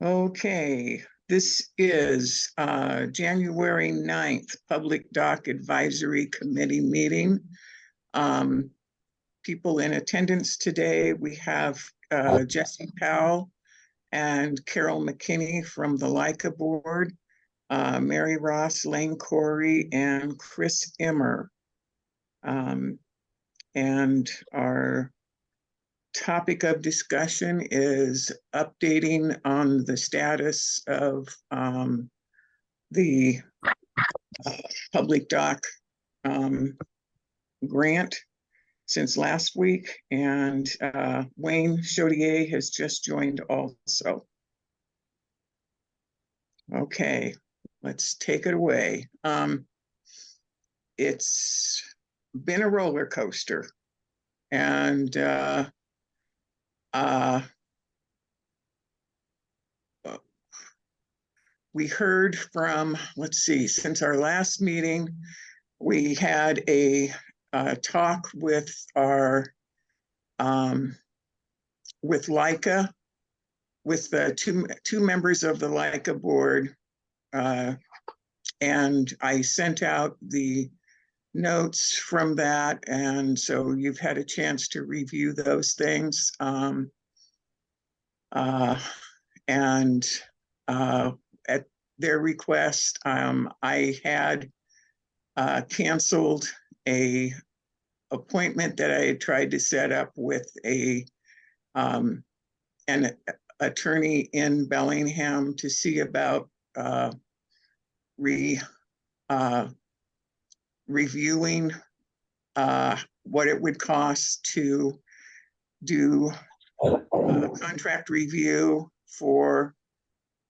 Okay, this is January 9th, Public Dock Advisory Committee meeting. People in attendance today, we have Jesse Powell and Carol McKinney from the LICA board, Mary Ross, Lane Corey, and Chris Immer. And our topic of discussion is updating on the status of the public dock grant since last week, and Wayne Chaudier has just joined also. Okay, let's take it away. It's been a roller coaster, and we heard from, let's see, since our last meeting, we had a talk with our, with LICA, with the two members of the LICA board, and I sent out the notes from that, and so you've had a chance to review those things. At their request, I had canceled a appointment that I had tried to set up with an attorney in Bellingham to see about reviewing what it would cost to do a contract review for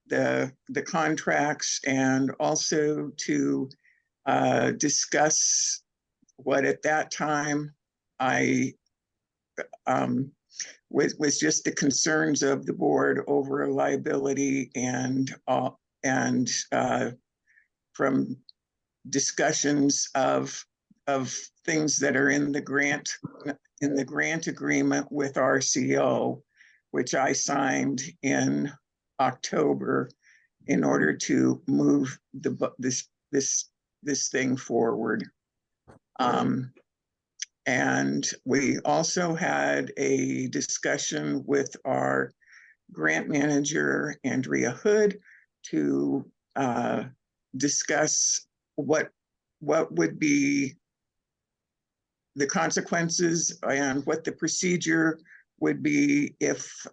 the contracts, and also to discuss what at that time I was just the concerns of the board over liability, and from discussions of things that are in the grant agreement with RCO, which I signed in October in order to move this thing forward. And we also had a discussion with our grant manager, Andrea Hood, to discuss what would be the consequences and what the procedure would be if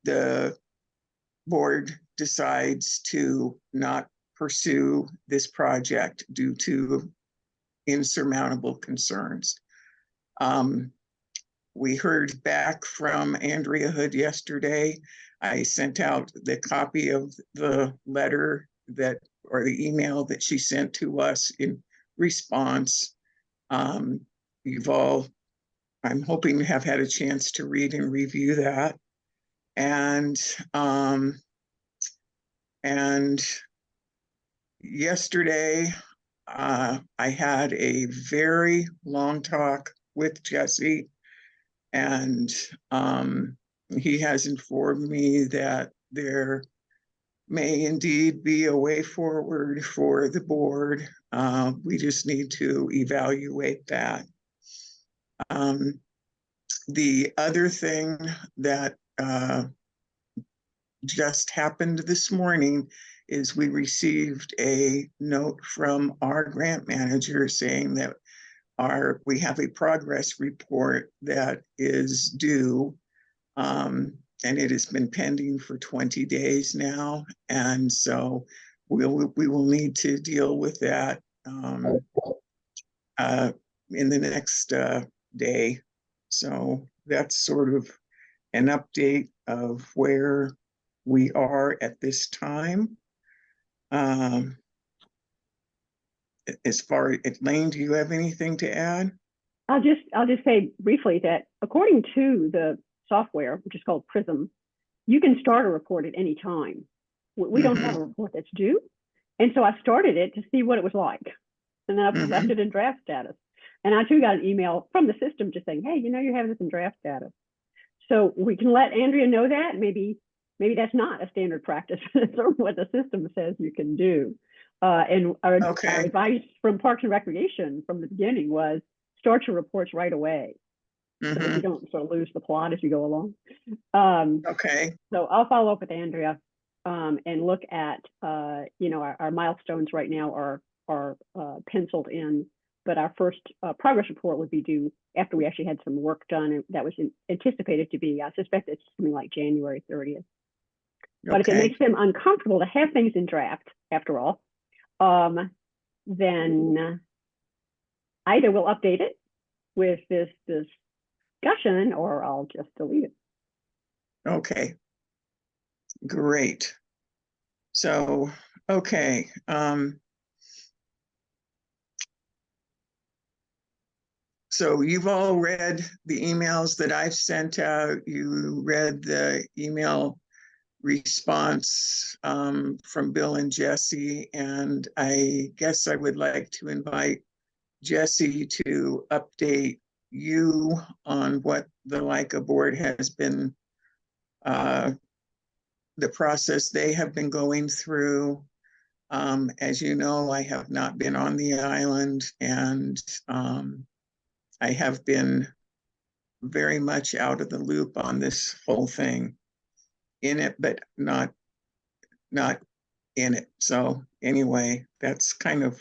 the board decides to not pursue this project due to insurmountable concerns. We heard back from Andrea Hood yesterday. I sent out the copy of the letter or the email that she sent to us in response. You've all, I'm hoping, have had a chance to read and review that. And yesterday, I had a very long talk with Jesse, and he has informed me that there may indeed be a way forward for the board. We just need to evaluate that. The other thing that just happened this morning is we received a note from our grant manager saying that we have a progress report that is due, and it has been pending for 20 days now, and so we will need to deal with that in the next day. So that's sort of an update of where we are at this time. As far as Lane, do you have anything to add? I'll just say briefly that according to the software, which is called Prism, you can start a report at any time. We don't have a report that's due. And so I started it to see what it was like. And then I've left it in draft status. And I too got an email from the system just saying, hey, you're having this in draft status. So we can let Andrea know that. Maybe that's not a standard practice or what the system says you can do. And our Okay, advice from Parks and Recreation from the beginning was start your reports right away so that you don't sort of lose the plot as you go along. okay, So I'll follow up with Andrea and look at, our milestones right now are penciled in, but our first progress report would be due after we actually had some work done, and that was anticipated to be, I suspect it's something like January 30th. But if it okay, makes them uncomfortable to have things in draft, after all, then either we'll update it with this discussion, or I'll just delete it. okay, great. So, okay, so you've all read the emails that I've sent out. You read the email response from Bill and Jesse, and I guess I would like to invite Jesse to update you on what the LICA board has been, the process they have been going through. As you know, I have not been on the island, and I have been very much out of the loop on this whole thing, in it, but not in it. So anyway, that's kind of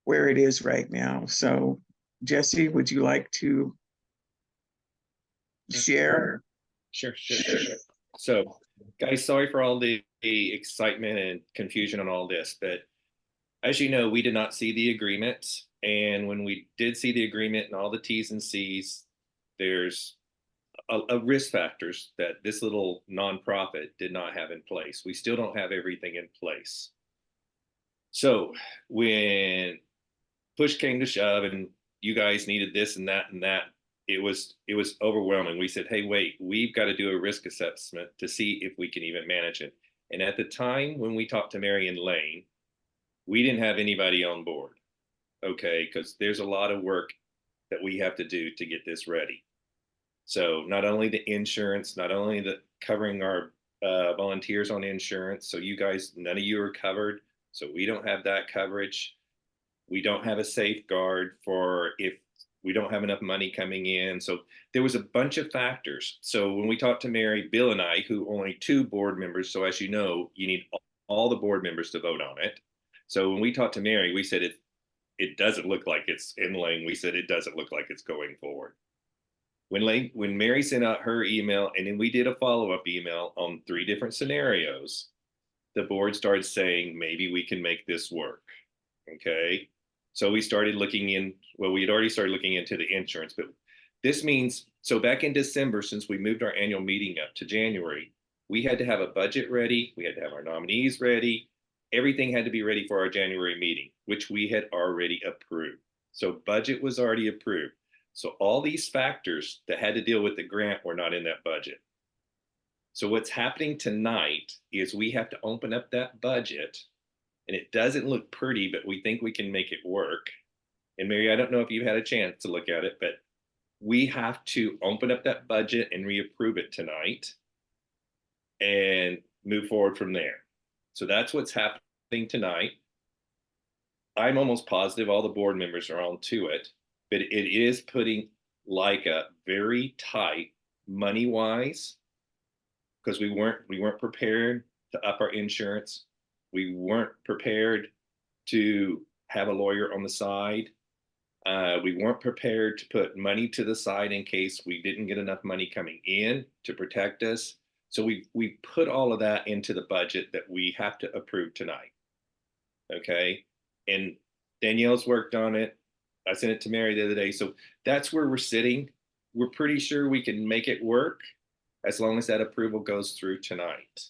where it is right now. So Jesse, would you like to share? Sure. So, guys, sorry for all the excitement and confusion on all this, but as you know, we did not see the agreement. And when we did see the agreement and all the T's and C's, there's a risk factors that this little nonprofit did not have in place. We still don't have everything in place. So when push came to shove and you guys needed this and that, it was overwhelming. We said, hey, wait, we've got to do a risk assessment to see if we can even manage it. And at the time when we talked to Mary and Lane, we didn't have anybody on board, okay? Because there's a lot of work that we have to do to get this ready. So not only the insurance, not only the covering our volunteers on insurance. So you guys, none of you are covered. So we don't have that coverage. We don't have a safeguard for if we don't have enough money coming in. So there was a bunch of factors. So when we talked to Mary, Bill and I, who only 2 board members, so as you know, you need all the board members to vote on it. So when we talked to Mary, we said it doesn't look like it's in Lane. We said it doesn't look like it's going forward. When Mary sent out her email, and then we did a follow-up email on 3 different scenarios, the board started saying, maybe we can make this work, okay? So we started looking in, well, we had already started looking into the insurance, but this means, so back in December, since we moved our annual meeting up to January, we had to have a budget ready, we had to have our nominees ready, everything had to be ready for our January meeting, which we had already approved. So budget was already approved. So all these factors that had to deal with the grant were not in that budget. So what's happening tonight is we have to open up that budget, and it doesn't look pretty, but we think we can make it work. And Mary, I don't know if you've had a chance to look at it, but we have to open up that budget and reapprove it tonight and move forward from there. So that's what's happening tonight. I'm almost positive all the board members are on to it, but it is putting LICA very tight money wise, because we weren't prepared to up our insurance. We weren't prepared to have a lawyer on the side. We weren't prepared to put money to the side in case we didn't get enough money coming in to protect us. So we put all of that into the budget that we have to approve tonight. Okay. And Danielle's worked on it. I sent it to Mary the other day. So that's where we're sitting. We're pretty sure we can make it work as long as that approval goes through tonight.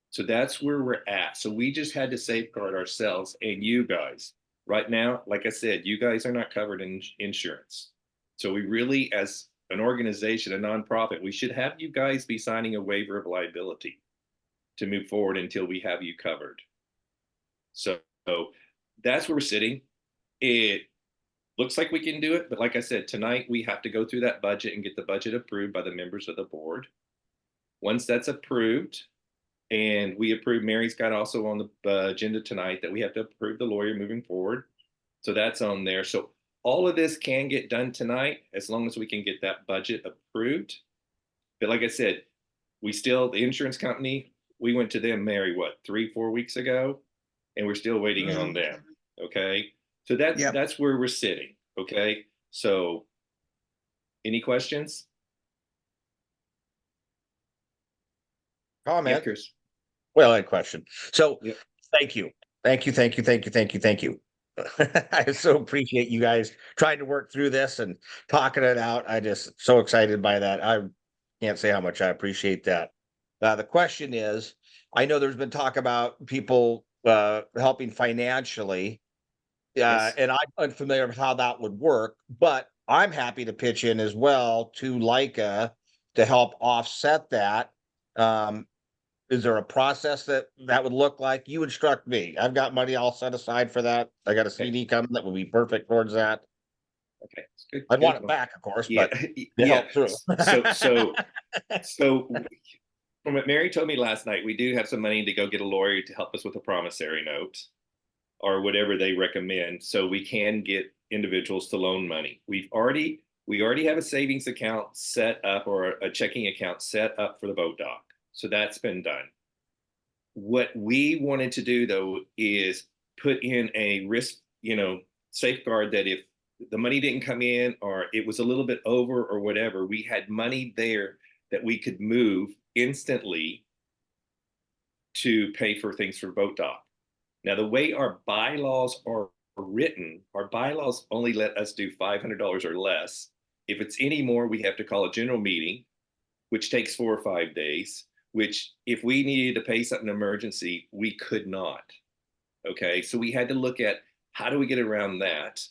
So that's where we're at. So we just had to safeguard ourselves and you guys. Right now, like I said, you guys are not covered in insurance. So we really, as an organization, a nonprofit, we should have you guys be signing a waiver of liability to move forward until we have you covered. So that's where we're sitting. looks like we can do it, but like I said, tonight we have to go through that budget and get the budget approved by the members of the board. Once that's approved, and we approve, Mary's got also on the agenda tonight that we have to approve the lawyer moving forward. So that's on there. So all of this can get done tonight as long as we can get that budget approved. But like I said, the insurance company, we went to them, Mary, what, 3-4 weeks ago? And we're still waiting on them. Okay. So Yep. that's where we're sitting. Okay. So any questions? Yeah, Comment. Chris. Well, I question. So Yep. thank you. Thank you. Thank you. Thank you. Thank you. Thank you. I so appreciate you guys trying to work through this and talking it out. I just so excited by that. I can't say how much I appreciate that. The question is, I know there's been talk about people helping financially. Yes. And I'm unfamiliar with how that would work, but I'm happy to pitch in as well to Leica to help offset that. Is there a process that would look like? You instruct me. I've got money all set aside for that. I got a CD coming that would be perfect towards that. Okay. Good. I'd want good. it back, of course, Yeah. but to Yeah. help through. So from what Mary told me last night, we do have some money to go get a lawyer to help us with a promissory note or whatever they recommend, so we can get individuals to loan money. We already have a savings account set up, or a checking account set up for the boat dock. So that's been done. What we wanted to do though is put in a risk, safeguard that if the money didn't come in or it was a little bit over or whatever, we had money there that we could move instantly to pay for things for boat dock. Now, the way our bylaws are written, our bylaws only let us do $500 or less. If it's any more, we have to call a general meeting, which takes 4 or 5 days, which if we needed to pay something emergency, we could not. Okay, so we had to look at how do we get around that?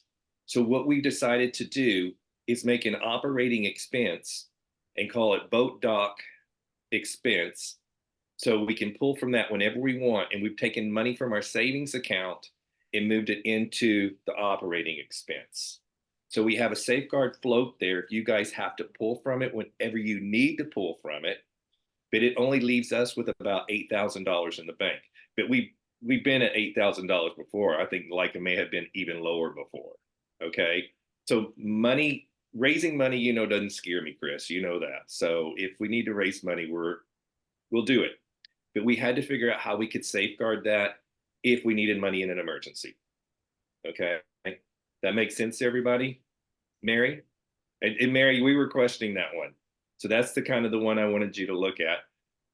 So what we decided to do is make an operating expense and call it boat dock expense. So we can pull from that whenever we want. And we've taken money from our savings account and moved it into the operating expense. So we have a safeguard float there if you guys have to pull from it whenever you need to pull from it. But it only leaves us with about $8,000 in the bank. But we've been at $8,000 before. I think Leica may have been even lower before. Okay. So raising money, doesn't scare me, Chris. You know that. So if we need to raise money, we'll do it. But we had to figure out how we could safeguard that if we needed money in an emergency. Okay. That makes sense to everybody? Mary? And Mary, we were questioning that one. So that's the one I wanted you to look at.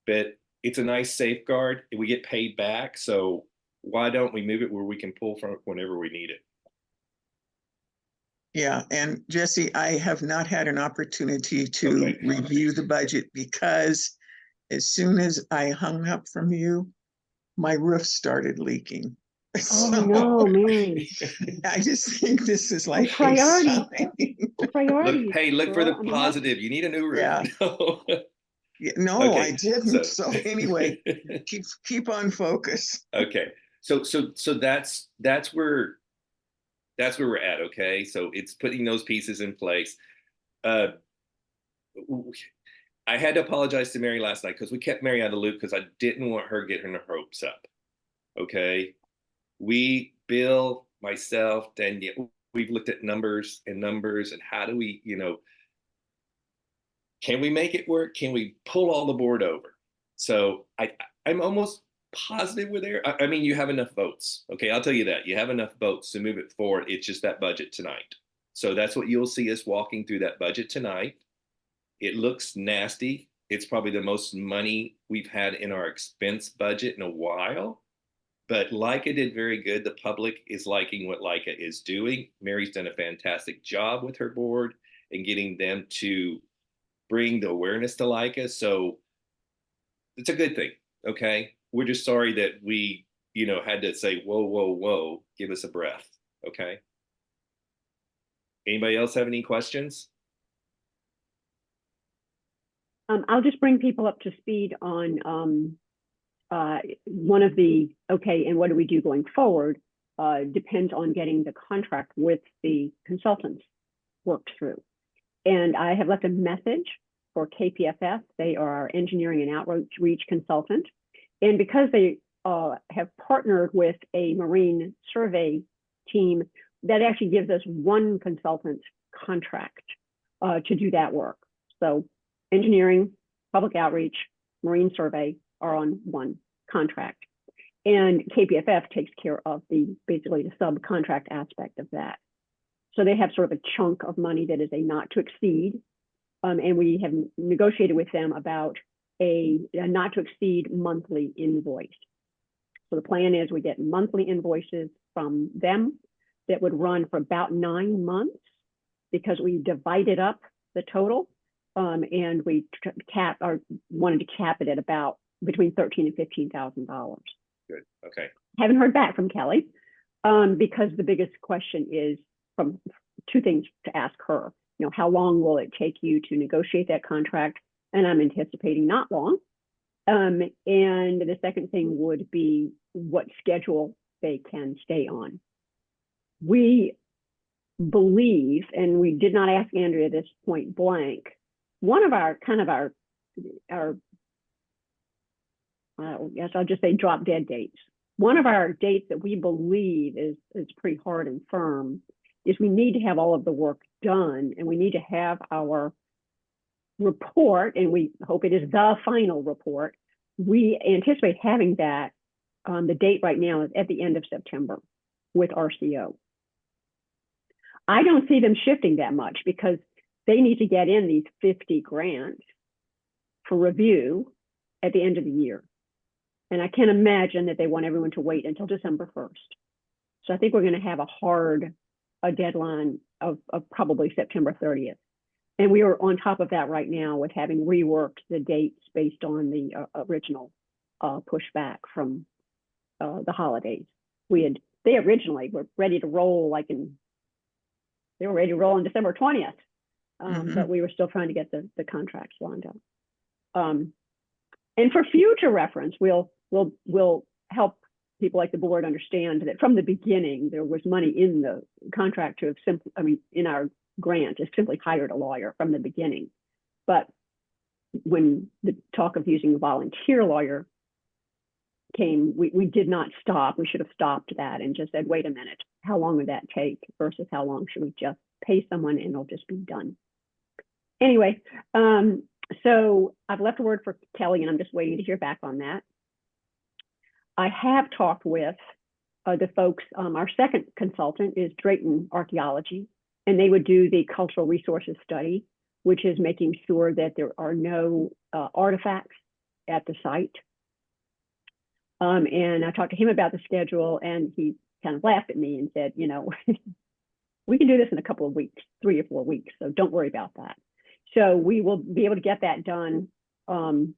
But it's a nice safeguard. We get paid back. So why don't we move it where we can pull from it whenever we need it? Yeah, and Jesse, I have not had an opportunity to review the budget because as soon as I hung up from you, my roof started leaking. Oh, no, Mary. I just think this is like a priority. sign. Priorities. Look for the girl. I mean, positive. You need a new roof. Yeah. No. Yeah, no, Okay, I didn't. So anyway, keep on focus. Okay. So that's where we're at. Okay. So it's putting those pieces in place. I had to apologize to Mary last night because we kept Mary out of the loop because I didn't want her getting her hopes up. Okay. Bill, myself, Danielle, we've looked at numbers and how do we, can we make it work? Can we pull all the board over? So I'm almost positive we're there. I mean, you have enough votes. Okay, I'll tell you that. You have enough votes to move it forward. It's just that budget tonight. So that's what you'll see us walking through that budget tonight. It looks nasty. It's probably the most money we've had in our expense budget in a while. But Leica did very good. The public is liking what Leica is doing. Mary's done a fantastic job with her board and getting them to bring the awareness to Leica. So it's a good thing. Okay. We're just sorry that we, had to say, whoa, give us a breath. Okay. Anybody else have any questions? I'll just bring people up to speed on one of the, and what do we do going forward? depends on getting the contract with the consultants worked through. And I have left a message for KPFF. They are our engineering and outreach consultant. And because they have partnered with a marine survey team, that actually gives us one consultant contract to do that work. So engineering, public outreach, marine survey are on one contract. And KPFF takes care of basically the subcontract aspect of that. So they have sort of a chunk of money that is a not to exceed. And we have negotiated with them about a not to exceed monthly invoice. So the plan is we get monthly invoices from them that would run for about 9 months, because we divided up the total, and we wanted to cap it at about between $13,000 and $15,000. Good. Okay. Haven't heard back from Kelly, because the biggest question is from two things to ask her. You know, how long will it take you to negotiate that contract? And I'm anticipating not long. And the second thing would be what schedule they can stay on. We believe, and we did not ask Andrea this point blank, one of our yes, I'll just say drop dead dates. One of our dates that we believe is pretty hard and firm is we need to have all of the work done, and we need to have our report, and we hope it is the final report. We anticipate having that. The date right now is at the end of September with RCO. I don't see them shifting that much, because they need to get in these 50 grants for review at the end of the year. And I can't imagine that they want everyone to wait until December 1st. So I think we're going to have a deadline of probably September 30th. And we are on top of that right now with having reworked the dates based on the original pushback from the holidays. They originally were ready to roll they were ready to roll on December 20th, but we were still trying to get the contracts lined up. And for future reference, we'll help people like the board understand that from the beginning, there was money in the contract to have in our grant, is simply hired a lawyer from the beginning. But when the talk of using a volunteer lawyer came, we did not stop. We should have stopped that and just said, wait a minute, how long would that take versus how long should we just pay someone and it'll just be done? Anyway, so I've left a word for Kelly, and I'm just waiting to hear back on that. I have talked with the folks. Our second consultant is Drayton Archaeology, and they would do the cultural resources study, which is making sure that there are no artifacts at the site. And I talked to him about the schedule, and he kind of laughed at me and said, you know, we can do this in a couple of weeks, 3 or 4 weeks, so don't worry about that. So we will be able to get that done. And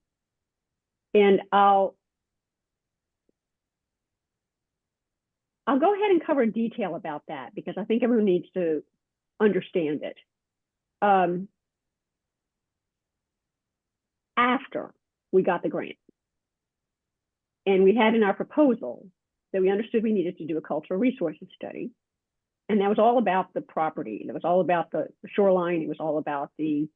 I'll go ahead and cover detail about that, because I think everyone needs to understand it. After we got the grant, and we had in our proposal that we understood we needed to do a cultural resources study. And that was all about the property. That was all about the shoreline. It was all about the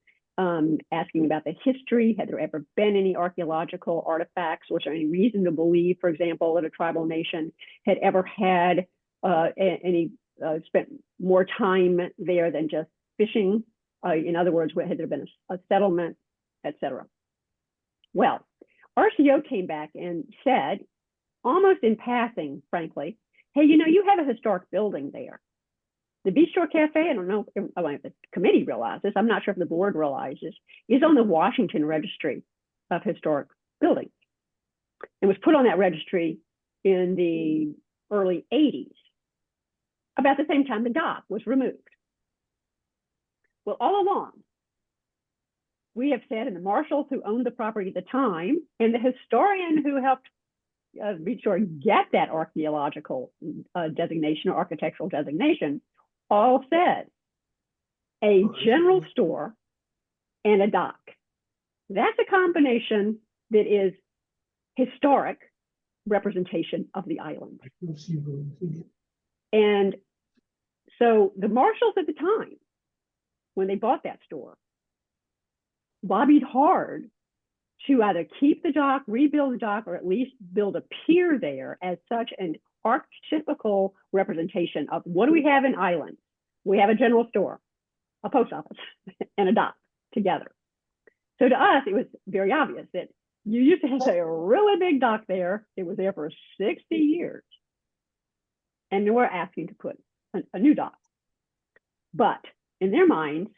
asking about the history. Had there ever been any archaeological artifacts? Was there any reason to believe, for example, that a tribal nation had ever had spent more time there than just fishing? In other words, had there been a settlement, et cetera? Well, RCO came back and said, almost in passing, frankly, hey, you know, you have a historic building there. The Beach Shore Cafe, I don't know if the committee realizes, I'm not sure if the board realizes, is on the Washington Registry of Historic Buildings. It was put on that registry in the early 80s, about the same time the dock was removed. Well, all along, we have said, and the marshals who owned the property at the time, and the historian who helped Beach Shore get that archaeological designation or architectural designation, all said a general store and a dock. That's a combination that is historic representation of the island. And so the marshals at the time, when they bought that store, lobbied hard to either keep the dock, rebuild the dock, or at least build a pier there as such an archetypical representation of what do we have in Island? We have a general store, a post office, and a dock together. So to us, it was very obvious that you used to have a really big dock there. It was there for 60 years. And we're asking to put a new dock. But in their minds,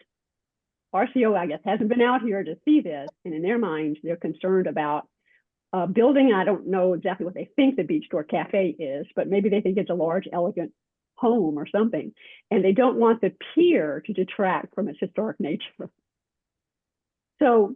RCO, I guess, hasn't been out here to see this. And in their minds, they're concerned about building. I don't know exactly what they think the Beach Store Cafe is, but maybe they think it's a large, elegant home or something. And they don't want the pier to detract from its historic nature. So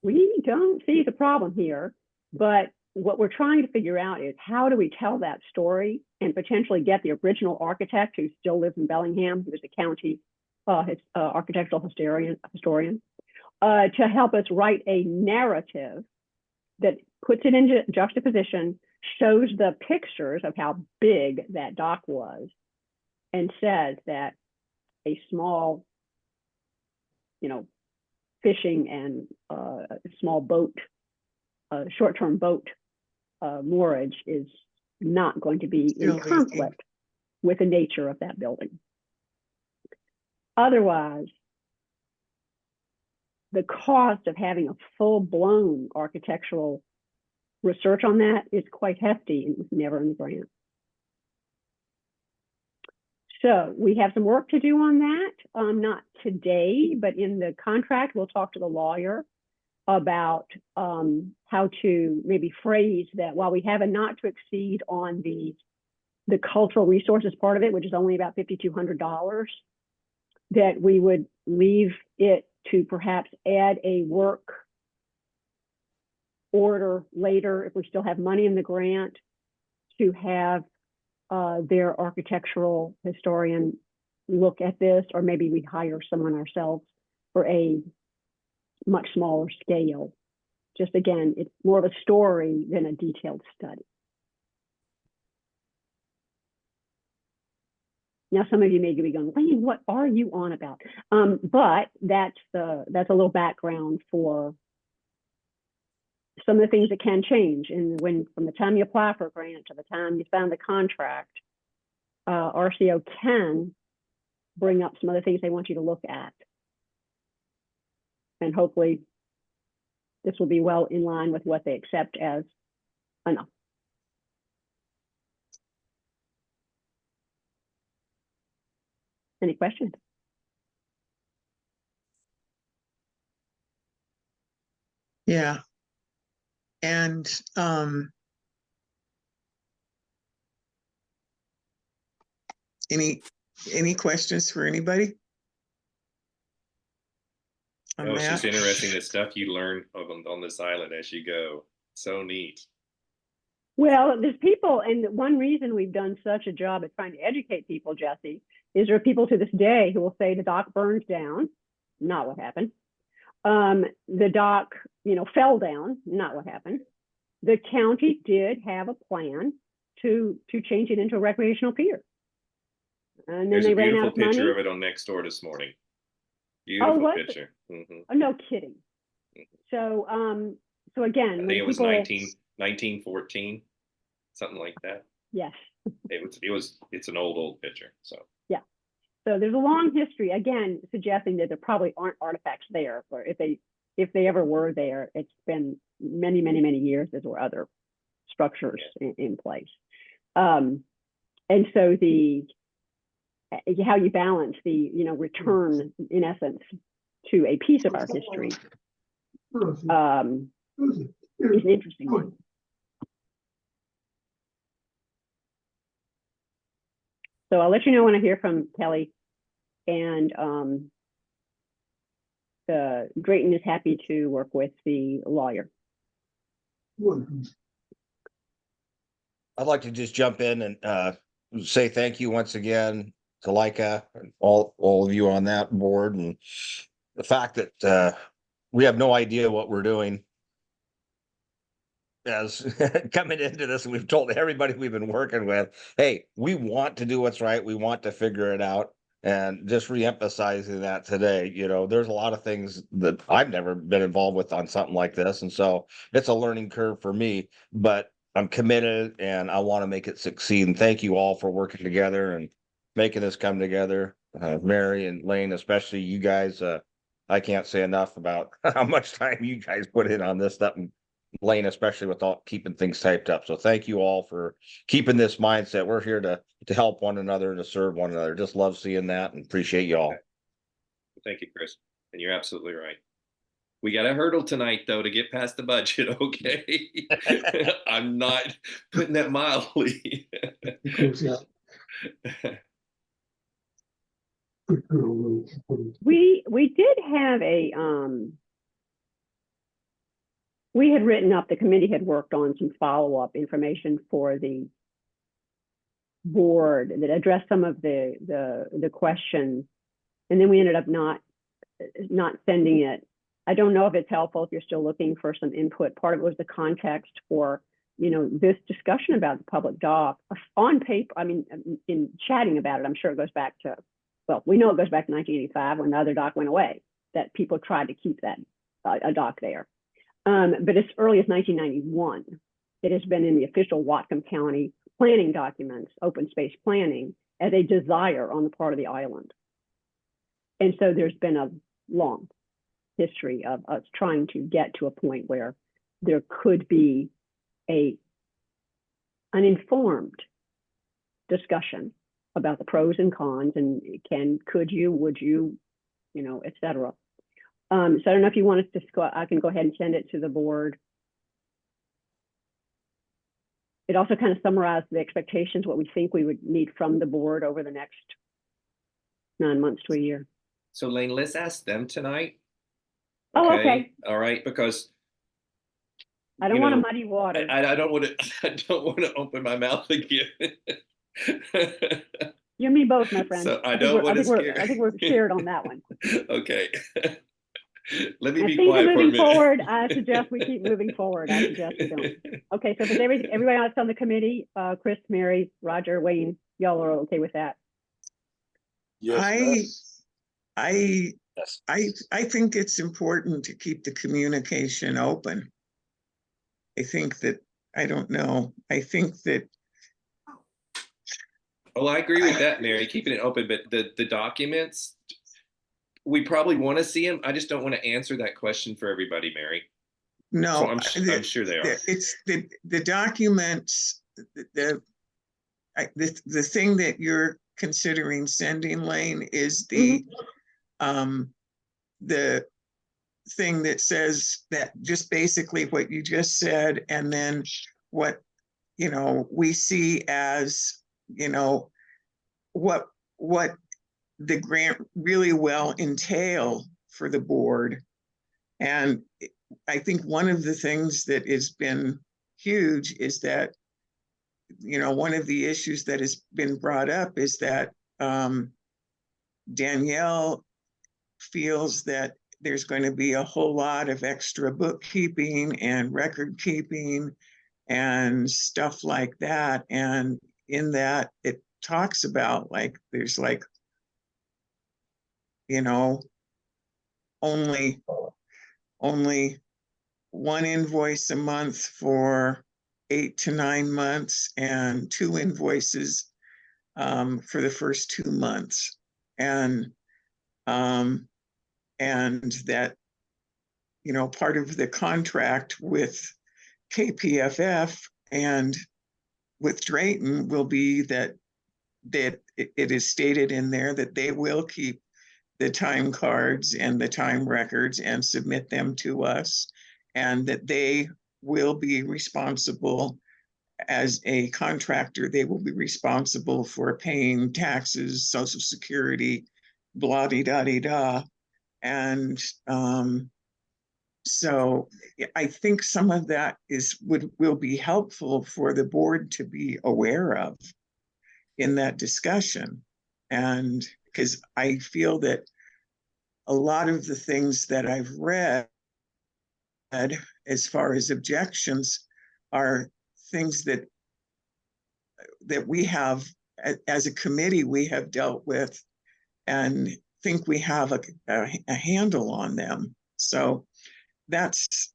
we don't see the problem here, but what we're trying to figure out is how do we tell that story and potentially get the original architect who still lives in Bellingham, who was the county architectural historian, to help us write a narrative that puts it into juxtaposition, shows the pictures of how big that dock was, and says that a small, fishing and small boat, short-term boat moorage is not going to be in conflict with the nature of that building. Otherwise, the cost of having a full-blown architectural research on that is quite hefty and was never in the grant. So we have some work to do on that, not today, but in the contract, we'll talk to the lawyer about how to maybe phrase that while we have a not to exceed on the cultural resources part of it, which is only about $5,200, that we would leave it to perhaps add a work order later if we still have money in the grant to have their architectural historian look at this, or maybe we hire someone ourselves for a much smaller scale. Just again, it's more of a story than a detailed study. Now, some of you may be going, Wayne, what are you on about? But that's a little background for some of the things that can change. And from the time you apply for a grant to the time you sign the contract, RCO can bring up some other things they want you to look at. And hopefully this will be well in line with what they accept as enough. Any questions? Yeah. And any questions for anybody? Oh, it's just interesting the stuff you learn on this island as you go. So neat. Well, there's people, and one reason we've done such a job at trying to educate people, Jesse, is there are people to this day who will say the dock burns down, not what happened. The dock, fell down, not what happened. The county did have a plan to change it into a recreational pier. And then There's they a ran out beautiful of picture money. of it on Nextdoor this morning. Beautiful was picture. Mm-hmm. Oh, no kidding. So, so again, I think it was 1914, something like that. Yes. It's an old picture. So yeah. So there's a long history, again, suggesting that there probably aren't artifacts there, or if they ever were there, it's been many, many, many years as were other structures in place. And so how you balance the return in essence to a piece of our history is an interesting one. So I'll let you know when I hear from Kelly, and Drayton is happy to work with the lawyer. I'd like to just jump in and say thank you once again to Leica and all of you on that board, and the fact that we have no idea what we're doing as coming into this, we've told everybody we've been working with, hey, we want to do what's right. We want to figure it out. And just reemphasizing that today, there's a lot of things that I've never been involved with on something like this. And so it's a learning curve for me, but I'm committed and I want to make it succeed. And thank you all for working together and making this come together. Mary and Lane, especially you guys, I can't say enough about how much time you guys put in on this stuff. And Lane, especially with all keeping things typed up. So thank you all for keeping this mindset. We're here to help one another, to serve one another. Just love seeing that and appreciate you all. Thank you, Chris. And you're absolutely right. We got a hurdle tonight, though, to get past the budget. Okay. I'm not putting that mildly. We did have we had written up, the committee had worked on some follow-up information for the board that addressed some of the questions, and then we ended up not sending it. I don't know if it's helpful if you're still looking for some input. Part of it was the context for, this discussion about the public dock on paper. I mean, in chatting about it, I'm sure it goes back to, well, we know it goes back to 1985 when the other dock went away, that people tried to keep that a dock there. But as early as 1991, it has been in the official Whatcom County planning documents, open space planning, as a desire on the part of the island. And so there's been a long history of us trying to get to a point where there could be an informed discussion about the pros and cons and could you, would you, et cetera. So I don't know if you want us to I can go ahead and send it to the board. It also kind of summarized the expectations, what we think we would need from the board over the next 9 months to a year. So Lane, let's ask them tonight. Oh, okay. All right, because I don't want to muddy water. I don't want to. I don't want to open my mouth again. You and me both, my friend. So I don't want to scare. I think we're shared on that one. Okay. Let me As be things quiet are for a moving minute. forward, I suggest we keep moving forward. I suggest we don't. Okay, so for everybody else on the committee, Chris, Mary, Roger, Wayne, y'all are okay with that? Yes. I think it's important to keep the communication open. I think that, I don't know. I think that. Oh, I agree with that, Mary, keeping it open, but the documents, we probably want to see them. I just don't want to answer that question for everybody, Mary. No, So I'm sure they are. It's the documents, the thing that you're considering sending, Lane, is the thing that says that just basically what you just said, and then what we see as what the grant really well entail for the board. And I think one of the things that has been huge is that one of the issues that has been brought up is that Danielle feels that there's going to be a whole lot of extra bookkeeping and record keeping and stuff like that. And in that, it talks about there's only one invoice a month for 8 to 9 months and 2 invoices for the first 2 months. And that, part of the contract with KPFF and with Drayton will be that it is stated in there that they will keep the time cards and the time records and submit them to us, and that they will be responsible as a contractor. They will be responsible for paying taxes, Social Security, blah de da de da. And so I think some of that will be helpful for the board to be aware of in that discussion. And because I feel that a lot of the things that I've read as far as objections are things that we have as a committee we have dealt with and think we have a handle on them. So that's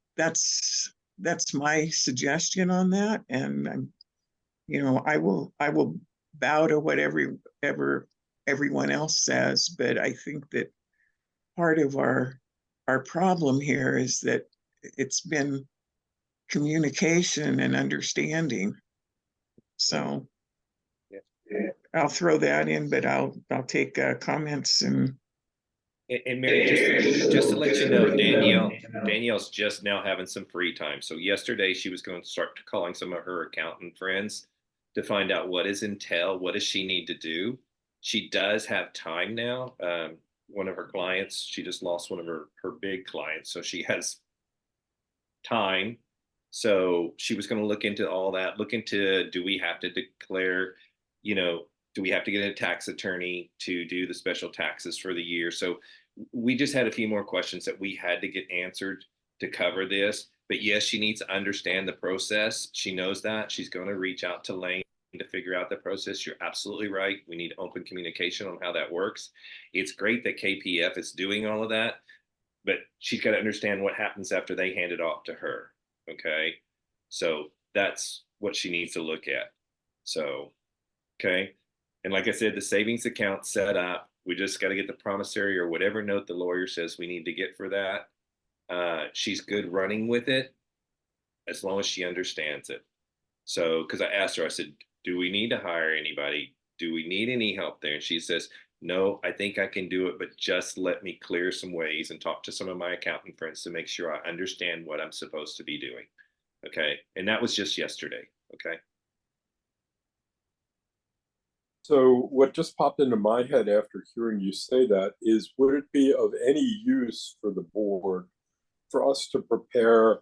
my suggestion on that. And I'm, I will bow to whatever everyone else says, but I think that part of our problem here is that it's been communication and understanding. So I'll throw that in, but I'll take comments and. And Mary, just to let you know, Danielle's just now having some free time. So yesterday she was going to start calling some of her accountant friends to find out what is entail, what does she need to do. She does have time now. One of her clients, she just lost one of her big clients, so she has time. So she was going to look into all that, look into, do we have to declare, do we have to get a tax attorney to do the special taxes for the year? So we just had a few more questions that we had to get answered to cover this. But yes, she needs to understand the process. She knows that. She's going to reach out to Lane to figure out the process. You're absolutely right. We need open communication on how that works. It's great that KPF is doing all of that, but she's got to understand what happens after they hand it off to her. Okay. So that's what she needs to look at. So, okay. And like I said, the savings account set up. We just got to get the promissory or whatever note the lawyer says we need to get for that. She's good running with it as long as she understands it. So, because I asked her, I said, do we need to hire anybody? Do we need any help there? And she says, no, I think I can do it, but just let me clear some ways and talk to some of my accountant friends to make sure I understand what I'm supposed to be doing. Okay. And that was just yesterday. Okay. So what just popped into my head after hearing you say that is, would it be of any use for the board for us to prepare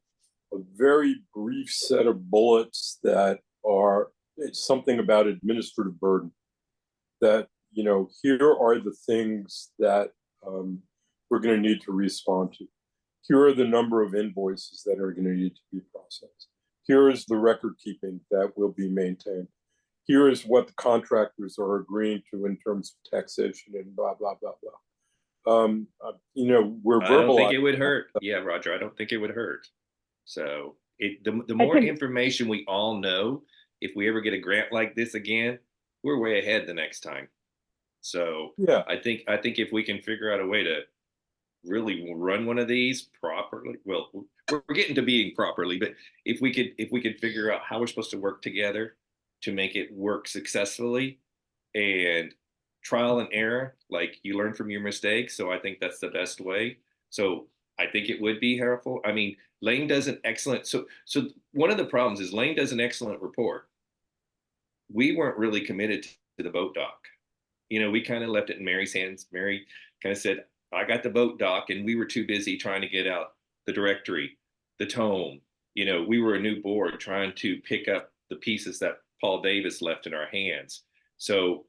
a very brief set of bullets that are something about administrative burden? That, here are the things that we're going to need to respond to. Here are the number of invoices that are going to need to be processed. Here is the record keeping that will be maintained. Here is what the contractors are agreeing to in terms of taxation and blah, blah, blah, blah. We're I don't think verbalizing. it would hurt. Yeah, Roger, I don't think it would hurt. So the more information we all know, if we ever get a grant like this again, we're way ahead the next time. So yeah, I think if we can figure out a way to really run one of these properly, well, we're getting to being properly, but if we could figure out how we're supposed to work together to make it work successfully, and trial and error, like you learn from your mistakes. So I think that's the best way. So I think it would be helpful. I mean, Lane does an excellent, so one of the problems is Lane does an excellent report. We weren't really committed to the boat dock. We kind of left it in Mary's hands. Mary kind of said, I got the boat dock, and we were too busy trying to get out the directory, the tome. We were a new board trying to pick up the pieces that Paul Davis left in our hands. So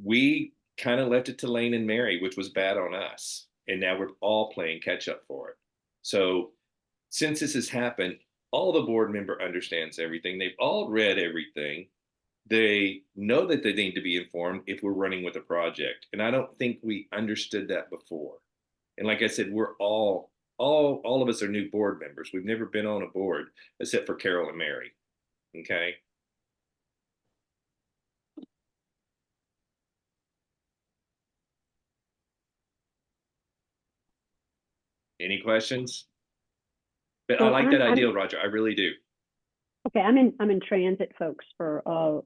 we kind of left it to Lane and Mary, which was bad on us. And now we're all playing catch up for it. So since this has happened, all the board member understands everything. They've all read everything. They know that they need to be informed if we're running with a project. And I don't think we understood that before. And like I said, we're all of us are new board members. We've never been on a board except for Carol and Mary. Okay. Any questions? But I like that idea, Roger. I really do. Okay, I'm in transit, folks, for a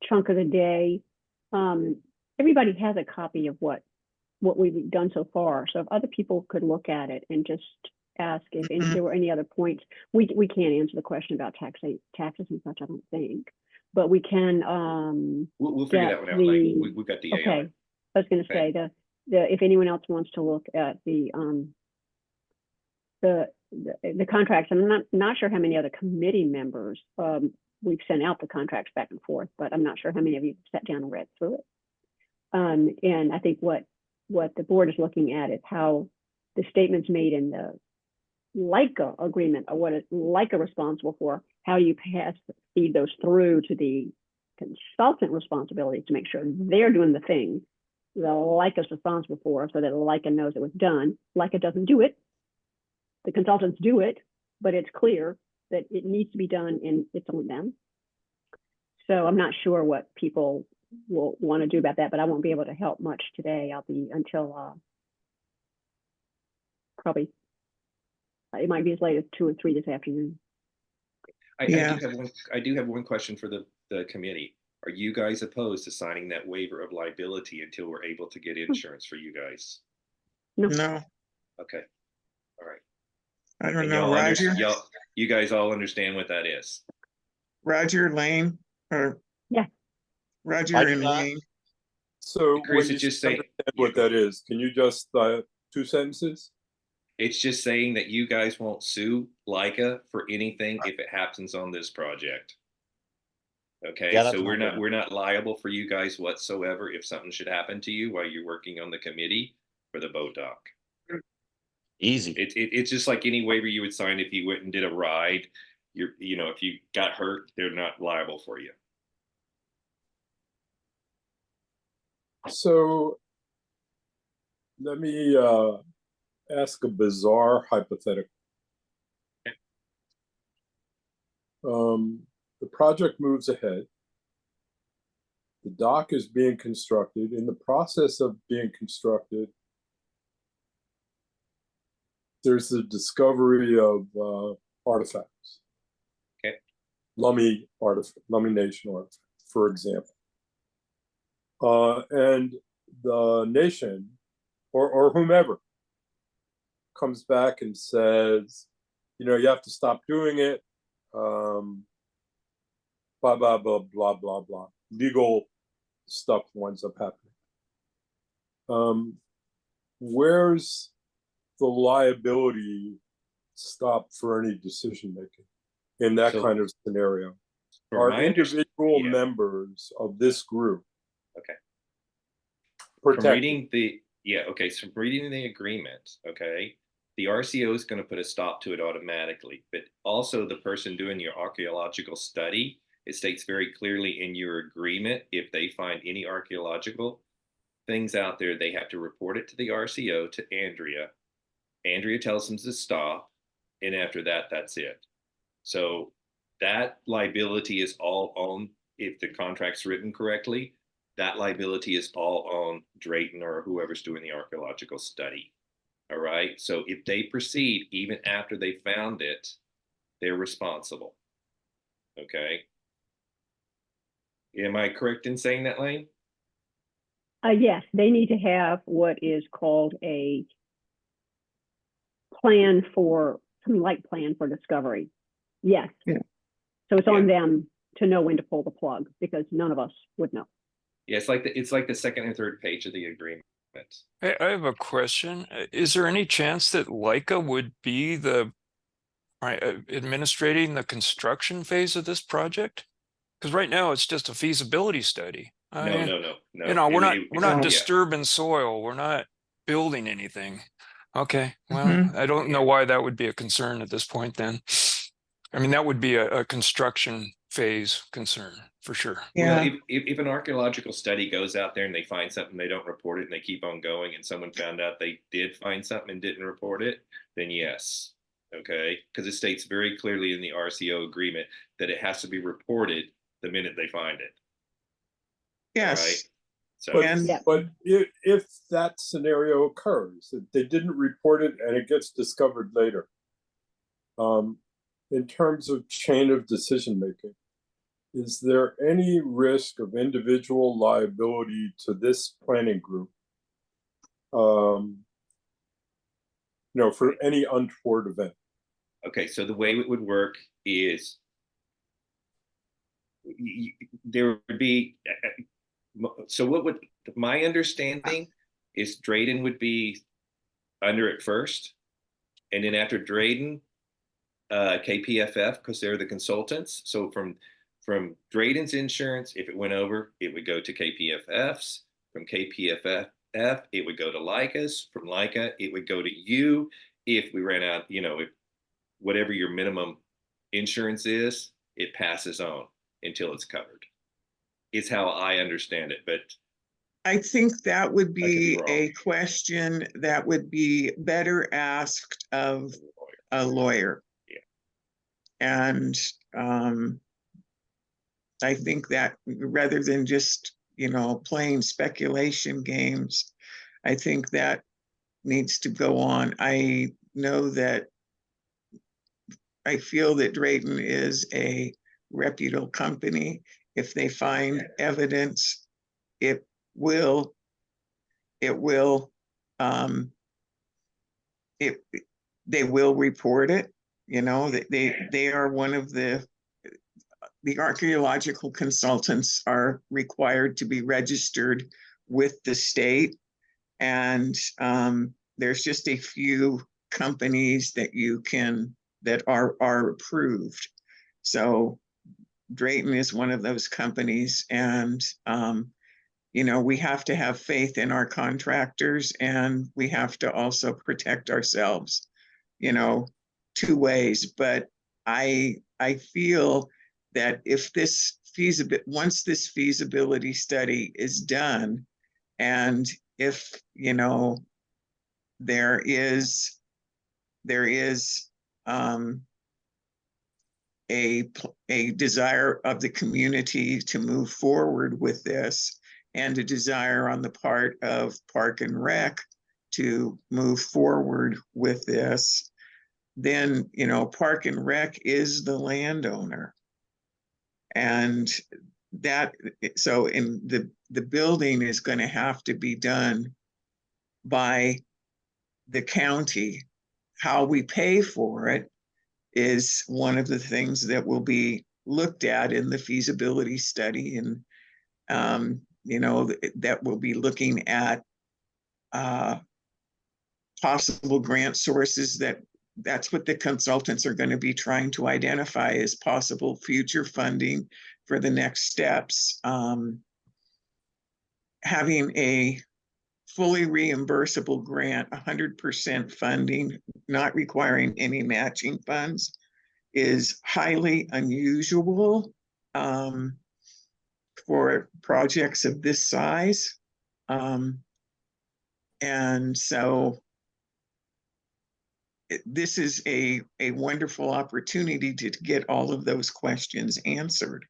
chunk of the day. Everybody has a copy of what we've done so far. So if other people could look at it and just ask if there were any other points, we can't answer the question about taxes and such, I don't think, but we can. We'll figure that one out. We've got the okay. AI. I was going to say if anyone else wants to look at the contracts, I'm not sure how many other committee members we've sent out the contracts back and forth, but I'm not sure how many of you sat down and read through it. And I think what the board is looking at is how the statements made in LICA agreement, or what is LICA responsible for, how you feed those through to the consultant responsibility to make sure they're doing the thing the LICA is responsible for, so that LICA knows it was done. LICA doesn't do it. The consultants do it, but it's clear that it needs to be done and it's on them. So I'm not sure what people will want to do about that, but I won't be able to help much today. I'll be until probably it might be as late as 2 or 3 this afternoon. Yeah. I do have one question for the committee. Are you guys opposed to signing that waiver of liability until we're able to get insurance for you guys? No, Okay. All right. I don't And know, Roger, you guys all understand what that is? Roger Lane, or? Yeah. Roger I do and not. Lane. So Chris, when it you just say- understand what that is, can you just 2 sentences? It's just saying that you guys won't sue LICA for anything if it happens on this project. Okay, Yeah, that's so fine. we're not liable for you guys whatsoever if something should happen to you while you're working on the committee for the boat dock. Easy. It's just like any waiver you would sign if you went and did a ride. If you got hurt, they're not liable for you. So let me ask a bizarre hypothetical. The project moves ahead. The dock is being constructed. In the process of being constructed, there's the discovery of artifacts. Okay. Lummi Nation artifacts, for example. And the nation or whomever comes back and says, you have to stop doing it. Blah, blah, blah, blah, blah, blah. Legal stuff winds up happening. Where's the liability stop for any decision making in that kind of scenario? Are individual members of this group protected? So reading the agreement, okay, the RCO is going to put a stop to it automatically, but also the person doing your archaeological study, it states very clearly in your agreement, if they find any archaeological things out there, they have to report it to the RCO, to Andrea. Andrea tells them to stop, and after that, that's it. So that liability is all on, if the contract's written correctly, that liability is all on Drayton or whoever's doing the archaeological study. All right. So if they proceed, even after they found it, they're responsible. Okay. Am I correct in saying that, Lane? Yes, they need to have what is called a plan for, something like plan for discovery. Yes. Yeah. So it's on them to know when to pull the plug, because none of us would know. Yeah, it's like the second and third page of the agreement. Hey, I have a question. Is there any chance that LICA would be the administrating the construction phase of this project? Because right now it's just a feasibility study. No. We're not no. disturbing soil. We're not building anything. Okay, well, Mhm. I don't know why that would be a concern at this point then. I mean, that would be a construction phase concern for sure. Yeah, Well, if an archaeological study goes out there and they find something, they don't report it and they keep on going, and someone found out they did find something and didn't report it, then yes. Okay. Because it states very clearly in the RCO agreement that it has to be reported the minute they find it. yes. Right. So But if that scenario occurs, that they didn't report it and it gets discovered later, in terms of chain of decision making, is there any risk of individual liability to this planning group? For any untoward event? okay, so the way it would work is there would be, so what would, my understanding is Drayton would be under it first, and then after Drayton, KPFF, because they're the consultants. So from Drayton's insurance, if it went over, it would go to KPFF's. From KPFF, it would go to LICA's. From LICA, it would go to you. If we ran out, if whatever your minimum insurance is, it passes on until it's covered. Is how I understand it, but I think that would I could be be wrong. a question that would be better asked of a lawyer. Yeah. And I think that rather than just, playing speculation games, I think that needs to go on. I know that I feel that Drayton is a reputable company. If they find evidence, it will, um, it, they will report it. They are one of the archaeological consultants are required to be registered with the state. And there's just a few companies that are approved. So Drayton is one of those companies. And, we have to have faith in our contractors, and we have to also protect ourselves, two ways. But I feel that if this once this feasibility study is done, and if there is a desire of the community to move forward with this, and a desire on the part of Park and Rec to move forward with this, then Park and Rec is the landowner. And so in the building is going to have to be done by the county. How we pay for it is one of the things that will be looked at in the feasibility study. And that will be looking at possible grant sources. That's what the consultants are going to be trying to identify as possible future funding for the next steps. Having a fully reimbursable grant, 100% funding, not requiring any matching funds, is highly unusual for projects of this size. And so this is a wonderful opportunity to get all of those questions answered.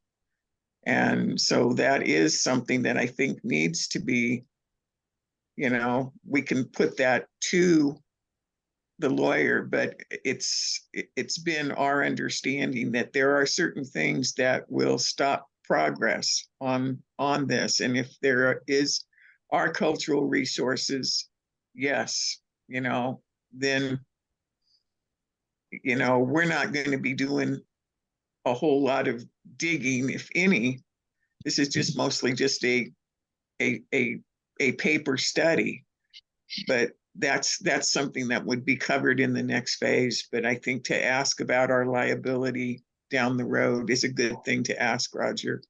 And so that is something that I think needs to be, we can put that to the lawyer, but it's been our understanding that there are certain things that will stop progress on this. And if there are cultural resources, yes, then we're not going to be doing a whole lot of digging, if any. This is just mostly just a paper study, but that's something that would be covered in the next phase. But I think to ask about our liability down the road is a good thing to ask, Roger.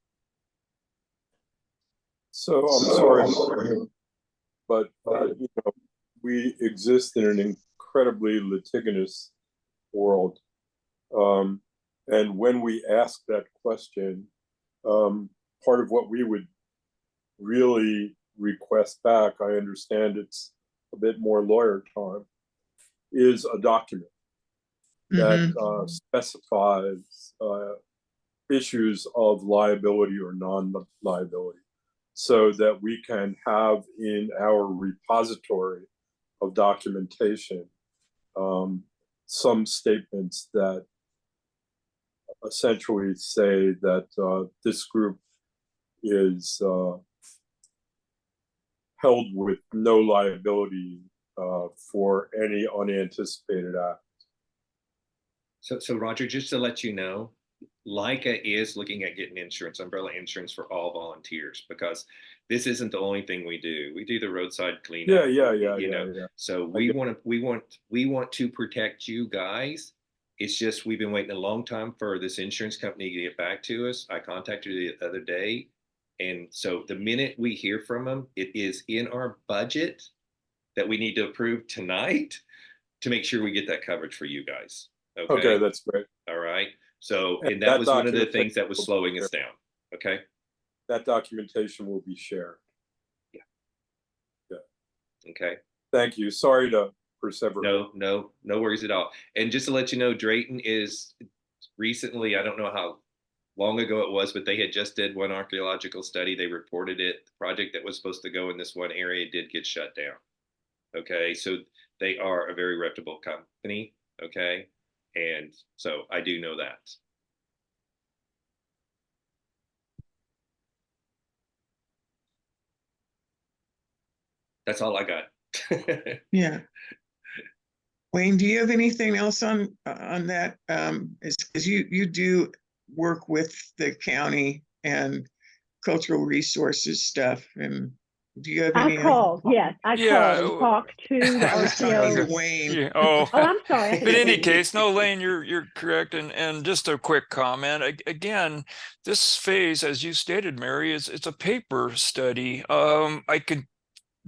So I'm sorry, but we exist in an incredibly litigious world. And when we ask that question, part of what we would really request back, I understand it's a bit more lawyer time, is a document that specifies issues of liability or non-liability, so that we can have in our repository of documentation some statements that essentially say that this group is held with no liability for any unanticipated act. So Roger, just to let you know, LICA is looking at getting insurance, umbrella insurance for all volunteers, because this isn't the only thing we do. We do the roadside cleanup. Yeah. So we want to protect you guys. It's just we've been waiting a long time for this insurance company to get back to us. I contacted you the other day, and so the minute we hear from them, it is in our budget that we need to approve tonight to make sure we get that coverage for you guys. Okay, that's great. All right. So, And and that that was one of the documentation things that was will be slowing us shared. down. Okay. That documentation will be shared. Okay. Thank you. Sorry to persever. No worries at all. And just to let you know, Drayton is recently, I don't know how long ago it was, but they had just did one archaeological study. They reported it. The project that was supposed to go in this one area did get shut down. Okay. So they are a very reputable company. Okay. And so I do know that. That's all I got. Yeah. Wayne, do you have anything else on that? Is you do work with the county and cultural resources stuff, and do you have I any? called, yes, I Yeah, called and talked to the I was talking to RTO. Wayne. Yeah. Oh, Oh, I'm sorry. I but in said any Wayne. case, no, Lane, you're correct. And just a quick comment. Again, this phase, as you stated, Mary, is it's a paper study.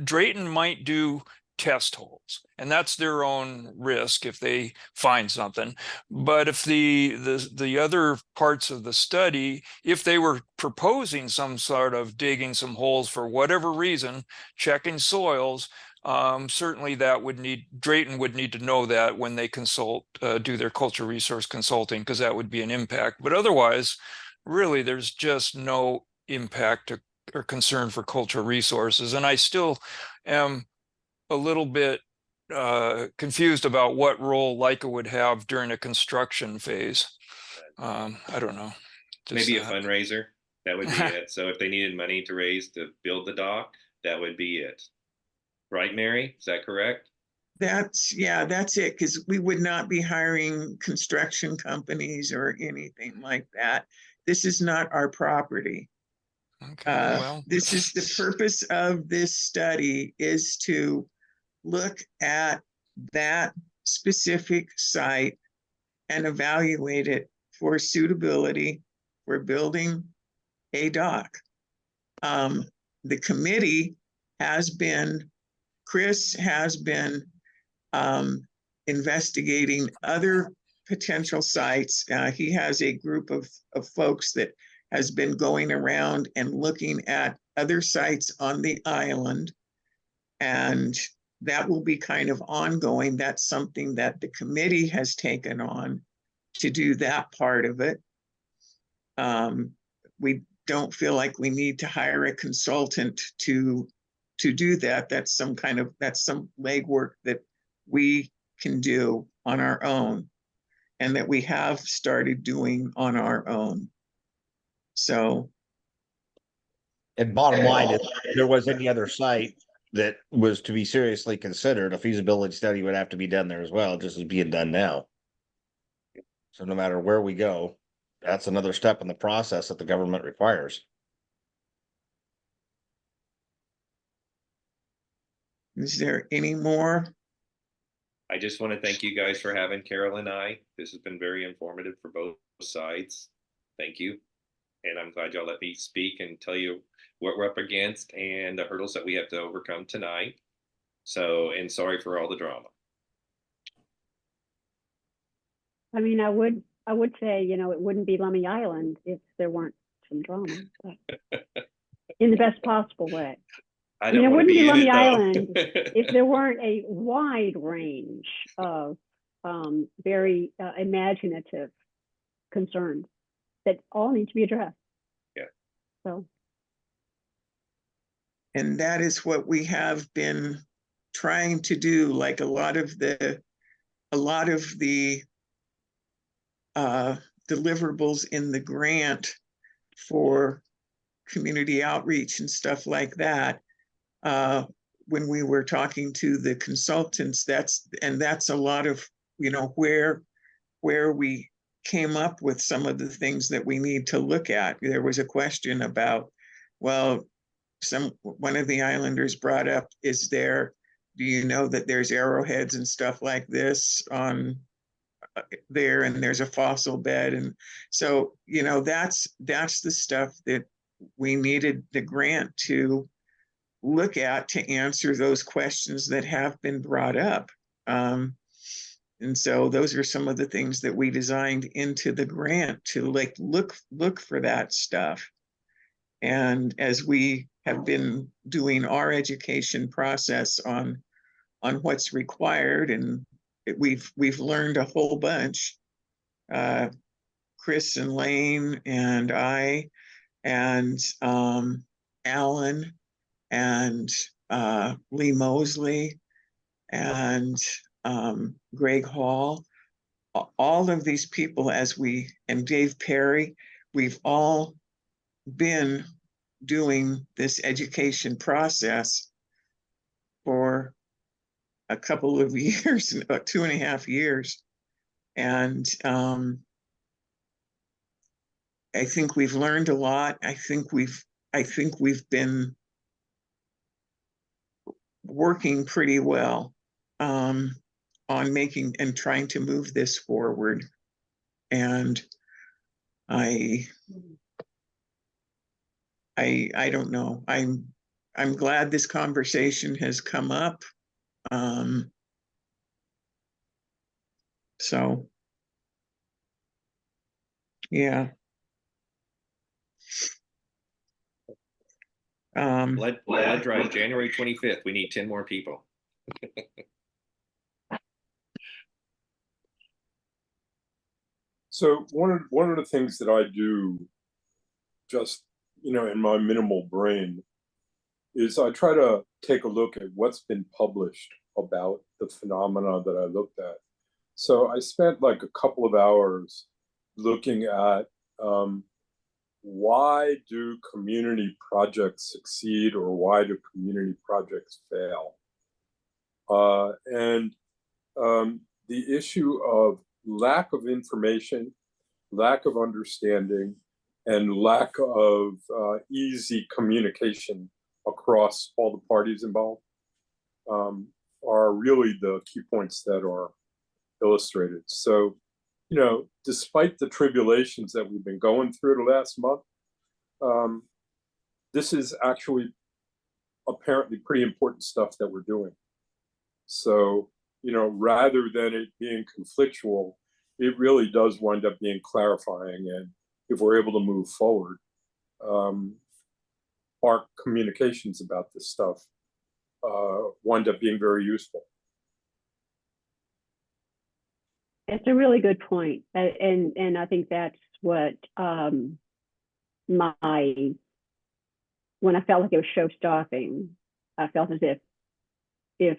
Drayton might do test holes, and that's their own risk if they find something. But if the other parts of the study, if they were proposing some sort of digging some holes for whatever reason, checking soils, certainly that would need Drayton would need to know that when they consult, do their culture resource consulting, because that would be an impact. But otherwise, really, there's just no impact or concern for cultural resources. And I still am a little bit confused about what role Leica would have during a construction phase. I don't know. Just Maybe a fundraiser. That would be it. So if they needed money to raise to build the dock, that would be it. Right, Mary? Is that correct? That's it. Because we would not be hiring construction companies or anything like that. This is not our property. Okay, well, This is the purpose of this study, is to look at that specific site and evaluate it for suitability for building a dock. The committee has been, Chris has been investigating other potential sites. He has a group of folks that has been going around and looking at other sites on the island. And that will be kind of ongoing. That's something that the committee has taken on to do that part of it. We don't feel like we need to hire a consultant to do that. That's some legwork that we can do on our own, and that we have started doing on our own. So, And bottom line, if there was any other site that was to be seriously considered, a feasibility study would have to be done there as well, just as being done now. So no matter where we go, that's another step in the process that the government requires. is there any more? I just want to thank you guys for having Carol and I. This has been very informative for both sides. Thank you. And I'm glad y'all let me speak and tell you what we're up against and the hurdles that we have to overcome tonight. So, and sorry for all the drama. I mean, I would say, it wouldn't be Lummi Island if there weren't some drama, but in the best possible way. I It don't want to wouldn't be be in Lummi it Island though. if there weren't a wide range of very imaginative concerns that all need to be addressed. Yeah. So. And that is what we have been trying to do. Like a lot of the deliverables in the grant for community outreach and stuff like that. When we were talking to the consultants, that's a lot of, where we came up with some of the things that we need to look at. There was a question about, well, one of the islanders brought up, do you know that there's arrowheads and stuff like this on there, and there's a fossil bed? And so, that's the stuff that we needed the grant to look at, to answer those questions that have been brought up. And so those are some of the things that we designed into the grant to like look for that stuff. And as we have been doing our education process on what's required, and we've learned a whole bunch. Chris and Lane and I and Alan and Lee Mosley and Greg Hall, all of these people, and Dave Perry, we've all been doing this education process for a couple of years, about 2.5 years. And I think we've learned a lot. I think we've been working pretty well on making and trying to move this forward. And I don't know. I'm glad this conversation has come up. So yeah. Blood drive, January 25th. We need 10 more people. So one of the things that I do, just in my minimal brain, is I try to take a look at what's been published about the phenomena that I looked at. So I spent like a couple of hours looking at why do community projects succeed or why do community projects fail? And the issue of lack of information, lack of understanding, and lack of easy communication across all the parties involved are really the key points that are illustrated. So, despite the tribulations that we've been going through the last month, this is actually apparently pretty important stuff that we're doing. So, rather than it being conflictual, it really does wind up being clarifying. And if we're able to move forward, our communications about this stuff wind up being very useful. It's a really good point. And I think that's what when I felt like it was show stopping, I felt as if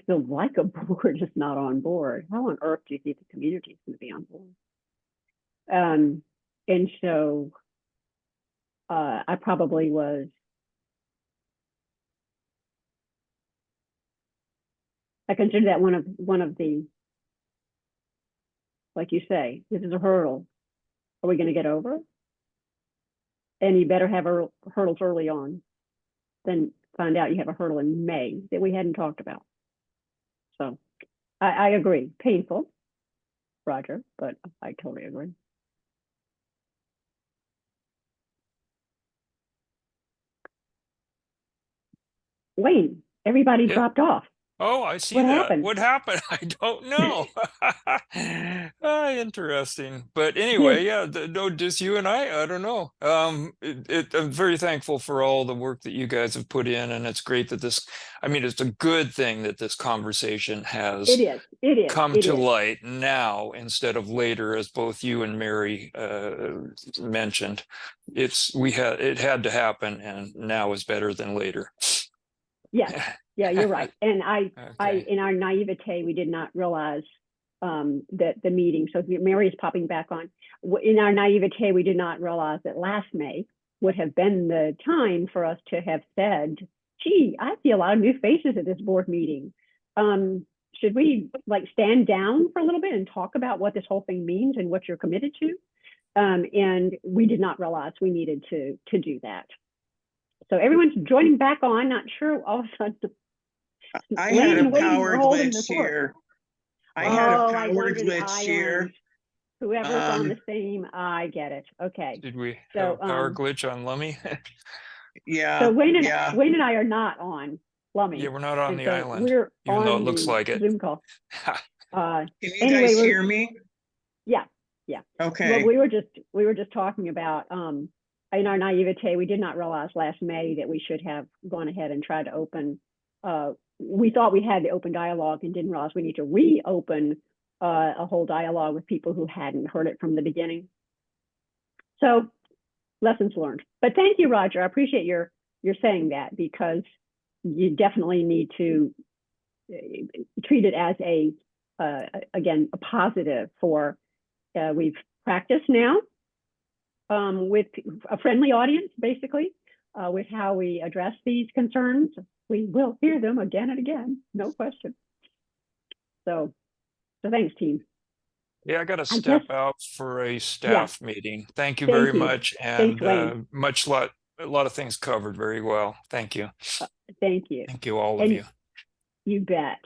the LICA board is not on board, how on earth do you think the community is going to be on board? And so I probably was I consider that one of the, like you say, this is a hurdle. Are we going to get over? And you better have hurdles early on than find out you have a hurdle in May that we hadn't talked about. So I agree. Painful, Roger, but I totally agree. Wayne, everybody dropped off. Oh, I see What that. happened? What happened? I don't know. Interesting. But anyway, yeah, no, just you and I don't know. I'm very thankful for all the work that you guys have put in, and it's great that it's a good thing that this conversation has It is come to light now instead of later, as both you and Mary mentioned. It had to happen, and now is better than later. Yeah, you're right. And I in our naivete, we did not realize that the meeting, so Mary is popping back on. In our naivete, we did not realize that last May would have been the time for us to have said, gee, I see a lot of new faces at this board meeting. Should we stand down for a little bit and talk about what this whole thing means and what you're committed to? And we did not realize we needed to do that. So everyone's joining back on, not sure all of a sudden. I had a power glitch here. I had a power glitch here. Whoever's on the same, I get it. Okay. Did we have a power glitch on Lummi? Yeah. So Wayne and I are not on Lummi. Yeah, we're not on the island, We're even on though it looks like it. Zoom call. Can you Anyway, guys we're- hear me? Yeah. Okay. Well, we were just talking about, in our naivete, we did not realize last May that we should have gone ahead and tried to open, we thought we had the open dialogue and didn't realize we need to reopen a whole dialogue with people who hadn't heard it from the beginning. So lessons learned. But thank you, Roger. I appreciate your saying that, because you definitely need to treat it as again, a positive for, we've practiced now with a friendly audience, basically, with how we address these concerns. We will hear them again and again, no question. So thanks, team. Yeah, I got to I step guess- out for a staff meeting. Thank you Thank very you. much, Thanks, and Wayne. a lot of things covered very well. Thank you. Thank you. Thank you, all of And you. You bet.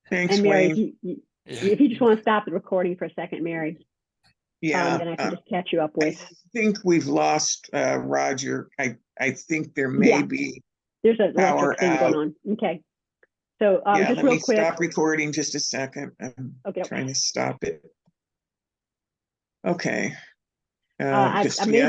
Thanks, And Mary, Wayne. if you just want to stop the recording for a second, Mary, Yeah. then I can just catch you up I with. think we've lost Roger. I think there may Yeah. be. There's an Power electric thing going out. on. Okay. So Yeah, just let real me quick. stop recording just a second. I'm Okay. trying to stop it. Okay. I Just made